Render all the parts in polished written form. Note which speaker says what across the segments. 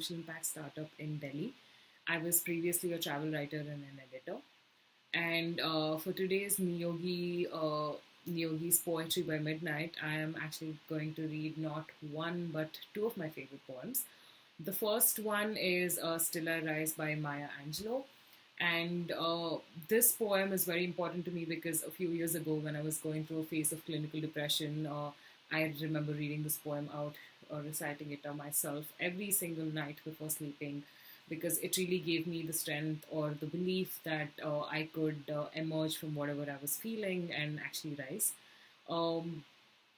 Speaker 1: social impact startup in Delhi. I was previously a travel writer and an editor. And for today's Niyogi's Poetry by Midnight, I am actually going to read not one but two of my favorite poems. The first one is Still I Rise by Maya Angelou. And this poem is very important to me because a few years ago, when I was going through a phase of clinical depression, I remember reading this poem out or reciting it to myself every single night before sleeping because it really gave me the strength or the belief that I could emerge from whatever I was feeling and actually rise. Um,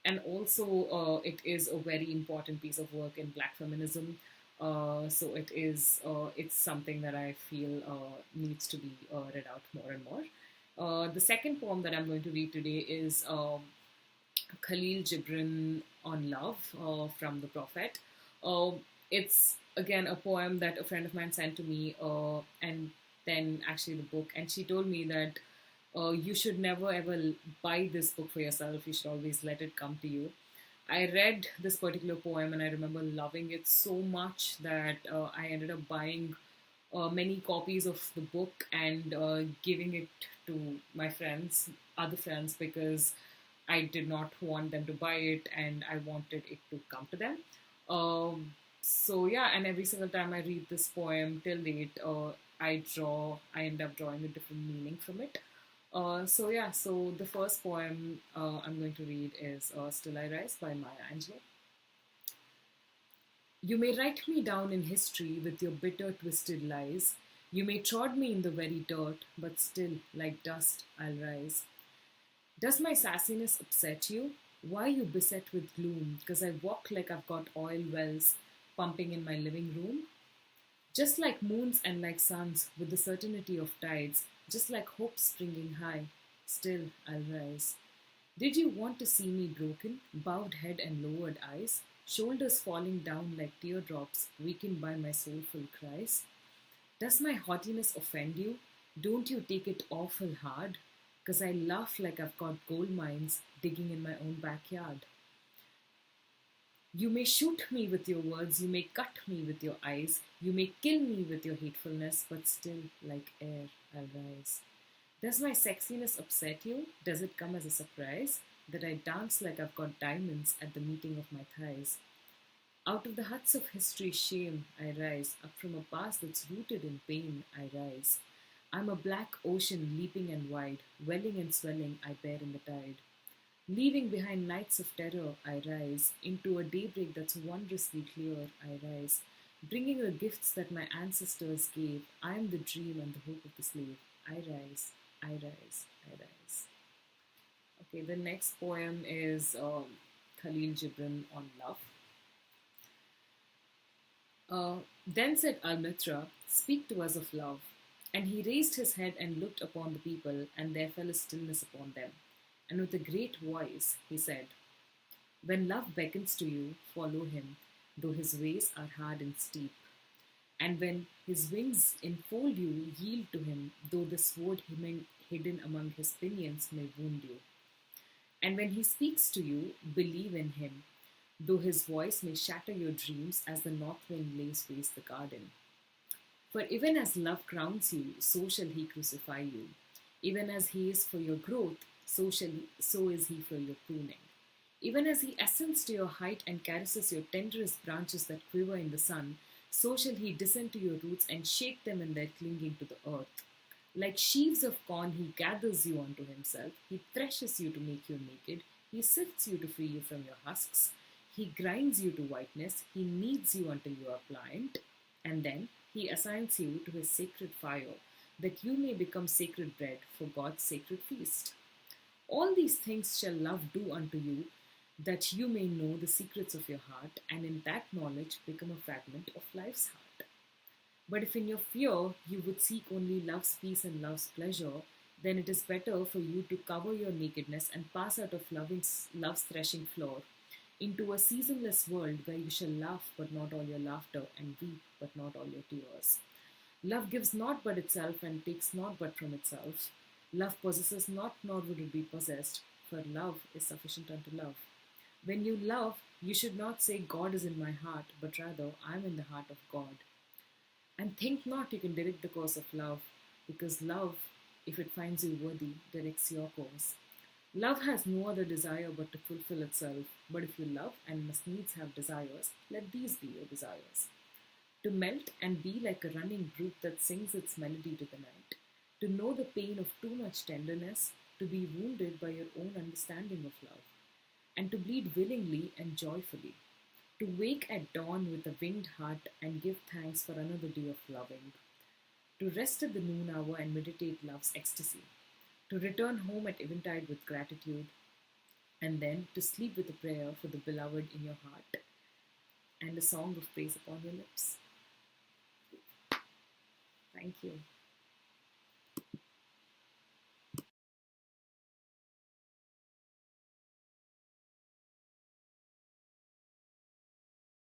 Speaker 1: and also, it is a very important piece of work in Black feminism. So it's something that I feel needs to be read out more and more. The second poem that I'm going to read today is Khalil Gibran on Love from The Prophet. It's again a poem that a friend of mine sent to me, and then actually the book. And she told me that you should never ever buy this book for yourself. You should always let it come to you. I read this particular poem and I remember loving it so much that I ended up buying many copies of the book and giving it to my friends, other friends, because I did not want them to buy it and I wanted it to come to them. So yeah, and every single time I read this poem till date, I end up drawing a different meaning from it. So yeah, so the first poem I'm going to read is Still I Rise by Maya Angelou. You may write me down in history with your bitter, twisted lies. You may trod me in the very dirt, but still, like dust, I'll rise. Does my sassiness upset you? Why you beset with gloom? Because I walk like I've got oil wells pumping in my living room? Just like moons and like suns, with the certainty of tides, just like hope springing high, still I'll rise. Did you want to see me broken, bowed head and lowered eyes, shoulders falling down like teardrops, weakened by my soulful cries? Does my haughtiness offend you? Don't you take it awful hard? 'Cause I laugh like I've got gold mines digging in my own backyard. You may shoot me with your words, you may cut me with your eyes, you may kill me with your hatefulness, but still, like air, I'll rise. Does my sexiness upset you? Does it come as a surprise that I dance like I've got diamonds at the meeting of my thighs? Out of the huts of history's shame, I rise. Up from a past that's rooted in pain, I rise. I'm a black ocean leaping and wide, welling and swelling, I bear in the tide. Leaving behind nights of terror, I rise. Into a daybreak that's wondrously clear, I rise. Bringing the gifts that my ancestors gave, I am the dream and the hope of the slave. I rise, I rise, I rise. Okay, the next poem is Khalil Gibran on love. Then said Al-Mitra, speak to us of love. And he raised his head and looked upon the people, and there fell a stillness upon them. And with a great voice he said, when love beckons to you, follow him, though his ways are hard and steep. And when his wings enfold you, yield to him, though the sword hidden among his pinions may wound you. And when he speaks to you, believe in him, though his voice may shatter your dreams as the north wind lays waste the garden. For even as love crowns you, so shall he crucify you. Even as he is for your growth, so is he for your pruning. Even as he ascends to your height and caresses your tenderest branches that quiver in the sun, so shall he descend to your roots and shake them in their clinging to the earth. Like sheaves of corn, he gathers you unto himself. He threshes you to make you naked. He sifts you to free you from your husks. He grinds you to whiteness. He kneads you until you are pliant. And then he assigns you to his sacred fire, that you may become sacred bread for God's sacred feast. All these things shall love do unto you, that you may know the secrets of your heart, and in that knowledge become a fragment of life's heart. But if in your fear you would seek only love's peace and love's pleasure, then it is better for you to cover your nakedness and pass out of love's threshing floor into a seasonless world where you shall laugh but not all your laughter and weep but not all your tears. Love gives not but itself and takes not but from itself. Love possesses not nor would it be possessed, for love is sufficient unto love. When you love, you should not say God is in my heart, but rather I am in the heart of God. And think not you can direct the course of love, because love, if it finds you worthy, directs your course. Love has no other desire but to fulfill itself, but if you love and must needs have desires, let these be your desires. To melt and be like a running brook that sings its melody to the night, to know the pain of too much tenderness, to be wounded by your own understanding of love, and to bleed willingly and joyfully, to wake at dawn with a winged heart and give thanks for another day of loving, to rest at the noon hour and meditate love's ecstasy, to return home at eventide with gratitude, and then to sleep with a prayer for the beloved in your heart and a song of praise upon your lips. Thank you.